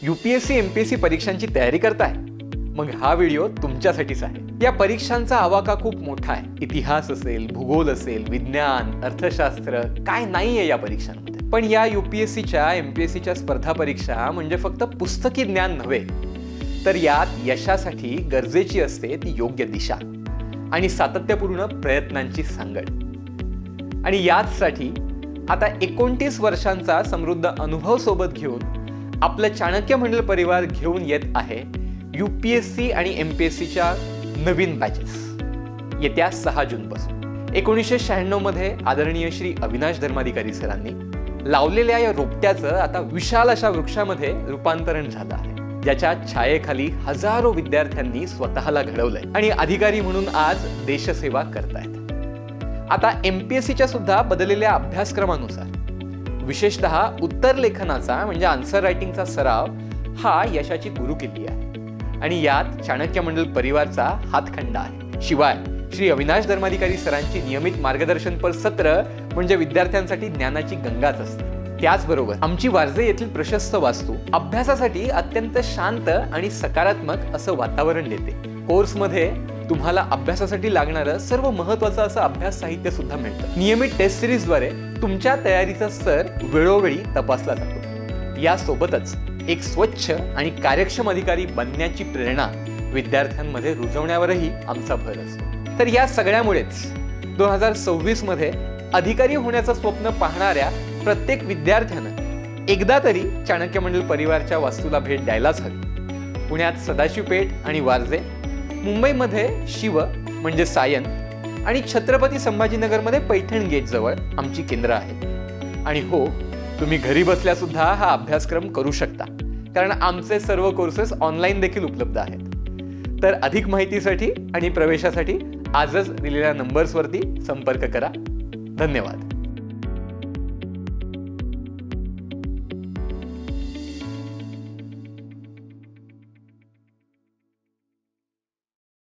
UPSC MPSC परीक्षांची तयारी करताय? मग हा व्हिडिओ तुमच्यासाठीच आहे। या परीक्षांचा आवाका खूप मोठा आहे। इतिहास असेल, भूगोल असेल, विज्ञान, अर्थशास्त्र, काय नाहीये या परीक्षांमध्ये। पण या यूपीएससीच्या एमपीएससीच्या स्पर्धा परीक्षा म्हणजे फक्त पुस्तकी ज्ञान नव्हे, तर यात यशासाठी गरजेची असते ती योग्य दिशा आणि सातत्यपूर्ण प्रयत्नांची सांगड। आणि याचसाठी आता 29 वर्षांचा समृद्ध अनुभव सोबत घेऊन आपलं चाणक्य मंडल परिवार घेऊन येत आहे यूपीएससी आणि एमपीएससीच्या नवीन बॅचेस येत्या 6 जून पासून। 1996 मध्ये आदरणीय श्री अविनाश धर्माधिकारी सरांनी लावलेल्या या रोपट्याचं आता विशाल अशा वृक्षामध्ये रूपांतरण झालं आहे, ज्याच्या छायेखाली हजारो विद्यार्थ्यांनी स्वतःला घडवलंय आणि अधिकारी म्हणून आज देशसेवा करतायत। आता एमपीएससीच्या सुद्धा बदललेल्या अभ्यासक्रमानुसार विशेषतः उत्तर लेखनाचा म्हणजे आन्सर रायटिंगचा सराव हा यशाची गुरुकिल्ली आहे आणि यात चाणक्य मंडल परिवारचा हातखंडा आहे। शिवाय श्री अविनाश धर्माधिकारी सरांची नियमित मार्गदर्शनपर सत्र म्हणजे विद्यार्थ्यांसाठी ज्ञानाची गंगाच असते। त्याचबरोबर आमची वारजे येथील प्रशस्त वास्तू अभ्यासासाठी अत्यंत शांत आणि सकारात्मक असं वातावरण देते। कोर्समध्ये तुम्हाला अभ्यासासाठी लागणारं सर्व महत्त्वाचं असं अभ्यास साहित्य सुद्धा मिळतं। नियमित टेस्ट सिरीजद्वारे तुमच्या तयारीचा स्तर वेळोवेळी तपासला जातो। यासोबतच एक स्वच्छ आणि कार्यक्षम अधिकारी बनण्याची प्रेरणा विद्यार्थ्यांमध्ये रुजवण्यावरही आमचा भर असतो। तर या सगळ्यामुळेच 2026 मध्ये अधिकारी होण्याचं स्वप्न पाहणाऱ्या प्रत्येक विद्यार्थ्यानं एकदा तरी चाणक्य मंडल परिवारच्या वास्तूला भेट द्यायलाच हवी। पुण्यात सदाशिव पेठ आणि वारजे, मुंबईमध्ये शिव म्हणजे सायन आणि छत्रपती संभाजीनगरमध्ये पैठण गेट जवळ आमची केंद्र आहेत। आणि हो, तुम्ही घरी बसल्या सुद्धा हा अभ्यासक्रम करू शकता, कारण आमचे सर्व कोर्सेस ऑनलाईन देखील उपलब्ध आहेत। तर अधिक माहितीसाठी आणि प्रवेशासाठी आजच दिलेल्या नंबर्सवरती संपर्क करा। धन्यवाद।